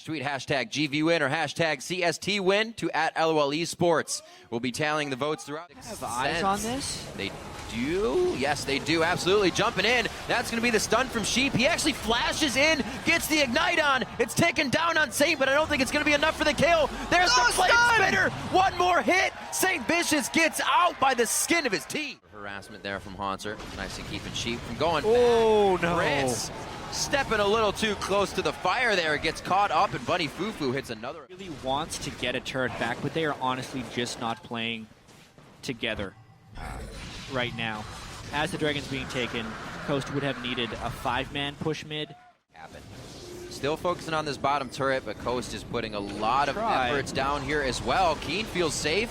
Tweet hashtag GVWin or hashtag CST win to @LOL Esports. We'll be tallying the votes throughout. Have eyes on this? They do. Yes, they do. Absolutely. Jumping in. That's going to be the stun from Sheep. He actually flashes in, gets the ignite on. It's taken down on Saint, but I don't think it's going to be enough for the kill. There's the flame spinner. One more hit. Saint Vicious gets out by the skin of his teeth. Harassment there from Haunter. Nicely keeping Sheep from going back. No. Chris stepping a little too close to the fire there. It gets caught up, and Bunny Fufu hits another. Really wants to get a turret back, but they are honestly just not playing together right now. As the Dragon's being taken, Coast would have needed a 5-man push mid. Still focusing on this bottom turret, but Coast is putting a lot of efforts down here as well. Keen feels safe.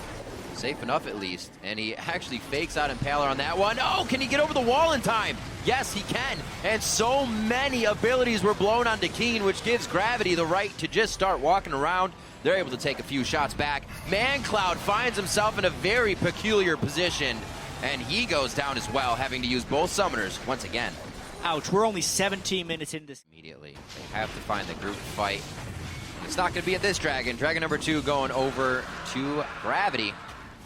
Safe enough at least, and he actually fakes out Impaler on that one. Oh, can he get over the wall in time? Yes, he can, and so many abilities were blown onto Keen, which gives Gravity the right to just start walking around. They're able to take a few shots back. ManCloud finds himself in a very peculiar position, and he goes down as well, having to use both summoners once again. Ouch, we're only 17 minutes into this. Immediately, they have to find the group fight. It's not going to be at this Dragon. Dragon number 2 going over to Gravity.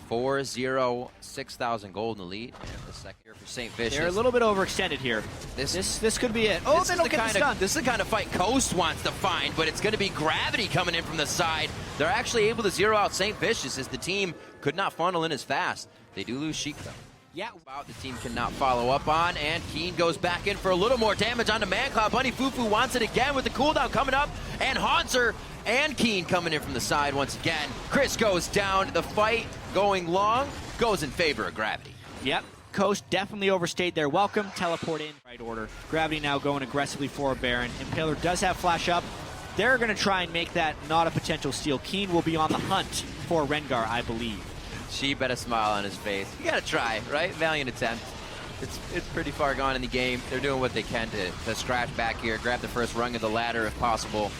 4-0, 6,000 gold in the lead. And the second here for St. Vicious. They're a little bit overextended here. This could be it. Oh, they don't get the stun. This is the kind of fight Coast wants to find, but it's going to be Gravity coming in from the side. They're actually able to zero out St. Vicious as the team could not funnel in as fast. They do lose Sheik though. Yeah. The team cannot follow up on, and Keen goes back in for a little more damage onto ManCloud. Bunny Fufu wants it again with the cooldown coming up, and Haunter and Keen coming in from the side once again. Chris goes down. The fight going long goes in favor of Gravity. Yep. Coast definitely overstayed their welcome. Teleport in. Right order. Gravity now going aggressively for a Baron. Impaler does have flash up. They're going to try and make that not a potential steal. Keen will be on the hunt for Rengar, I believe. Sheep had a smile on his face. You gotta try, right? Valiant attempt. It's pretty far gone in the game. They're doing what they can to scratch back here, grab the first rung of the ladder if possible.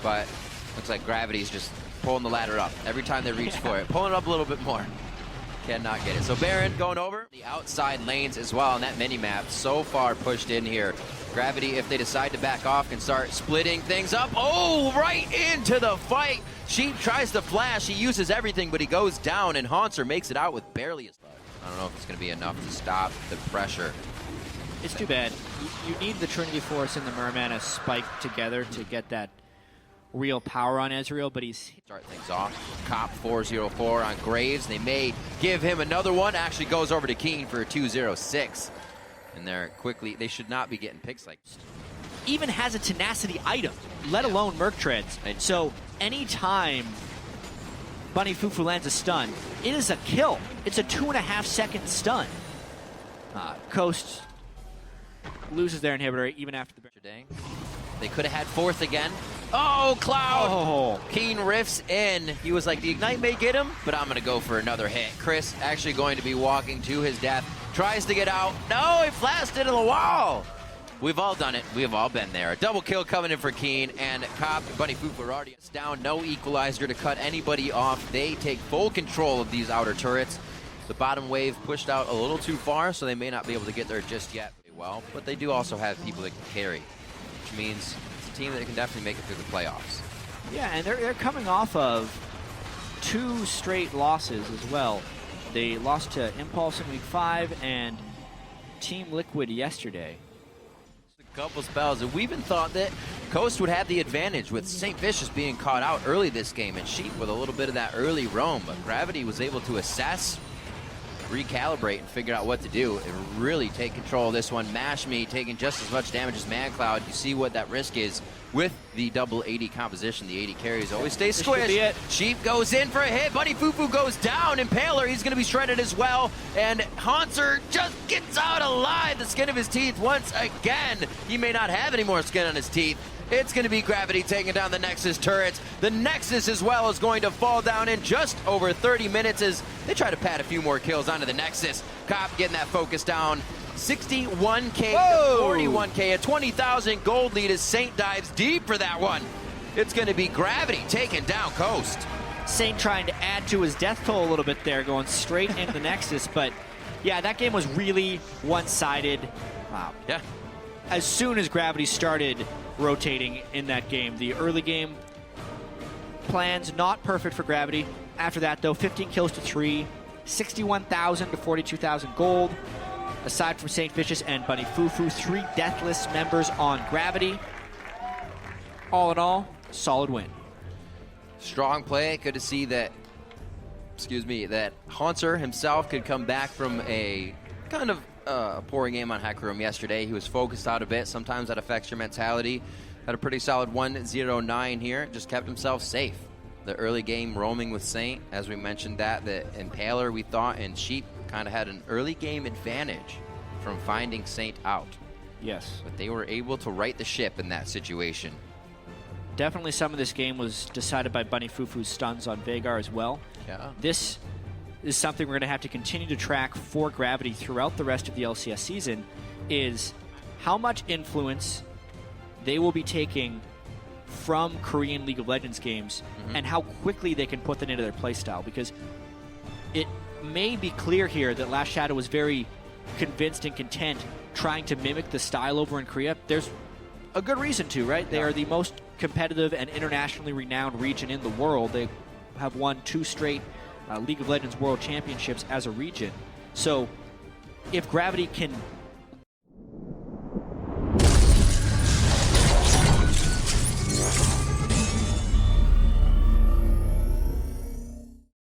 But looks like Gravity's just pulling the ladder up every time they reach for it. Pulling it up a little bit more. Cannot get it. So Baron going over the outside lanes as well on that mini-map. So far pushed in here. Gravity, if they decide to back off, can start splitting things up. Oh, right into the fight. Sheep tries to flash. He uses everything, but he goes down, and Haunter makes it out with barely a slug. I don't know if it's going to be enough to stop the pressure. It's too bad. You need the Trinity Force and the Merman spike together to get that real power on Ezreal, but he's... Start things off. Cop 404 on Graves. They may give him another one. Actually goes over to Keen for a 206. And they're quickly... They should not be getting picks like this. Even has a tenacity item, let alone Merc Treads. And so anytime Bunny Fufu lands a stun, it is a kill. It's a 2.5-second stun. Coast loses their inhibitor even after the... They could have had fourth again. Oh, Cloud! Oh. Keen riffs in. He was like, the Ignite may get him, but I'm going to go for another hit. Chris actually going to be walking to his death. Tries to get out. No, he flashed into the wall. We've all done it. We've all been there. A double kill coming in for Keen, and Cop and Bunny Fufu are already down. No equalizer to cut anybody off. They take full control of these outer turrets. The bottom wave pushed out a little too far, so they may not be able to get there just yet. Well, but they do also have people that can carry, which means it's a team that can definitely make it through the playoffs. Yeah, and they're coming off of 2 straight losses as well. They lost to Impulse in Week 5 and Team Liquid yesterday. Couple spells, and we even thought that Coast would have the advantage with St. Vicious being caught out early this game and Sheep with a little bit of that early roam, but Gravity was able to assess, recalibrate, and figure out what to do and really take control of this one. Mash Me taking just as much damage as ManCloud. You see what that risk is with the double 80 composition. The 80 carries always stay squished. Sheep goes in for a hit. Bunny Fufu goes down. Impaler, he's going to be shredded as well. And Haunter just gets out alive. The skin of his teeth once again. He may not have any more skin on his teeth. It's going to be Gravity taking down the Nexus turrets. The Nexus as well is going to fall down in just over 30 minutes as they try to pad a few more kills onto the Nexus. Cop getting that focus down. 61K to 41K, a 20,000 gold lead as Saint dives deep for that one. It's going to be Gravity taking down Coast. Saint trying to add to his death toll a little bit there, going straight into the Nexus, but yeah, that game was really one-sided. Wow. Yeah. As soon as Gravity started rotating in that game. The early game plans not perfect for Gravity. After that, though, 15 kills to 3, 61,000 to 42,000 gold. Aside from St. Vicious and Bunny Fufu, 3 deathless members on Gravity. All in all, solid win. Strong play. Good to see that, that Haunter himself could come back from a kind of poor game on Hack Room yesterday. He was focused out a bit. Sometimes that affects your mentality. Had a pretty solid 1-0-9 here. Just kept himself safe. The early game roaming with Saint, as we mentioned that Impaler, we thought, and Sheep kind of had an early game advantage from finding Saint out. Yes. But they were able to right the ship in that situation. Definitely some of this game was decided by Bunny Fufu's stuns on Vhagar as well. Yeah. This is something we're going to have to continue to track for Gravity throughout the rest of the LCS season, is how much influence they will be taking from Korean League of Legends games and how quickly they can put that into their playstyle. Because it may be clear here that Last Shadow was very convinced and content trying to mimic the style over in Korea. There's a good reason to, right? They are the most competitive and internationally renowned region in the world. They have won 2 straight League of Legends World Championships as a region. So if Gravity can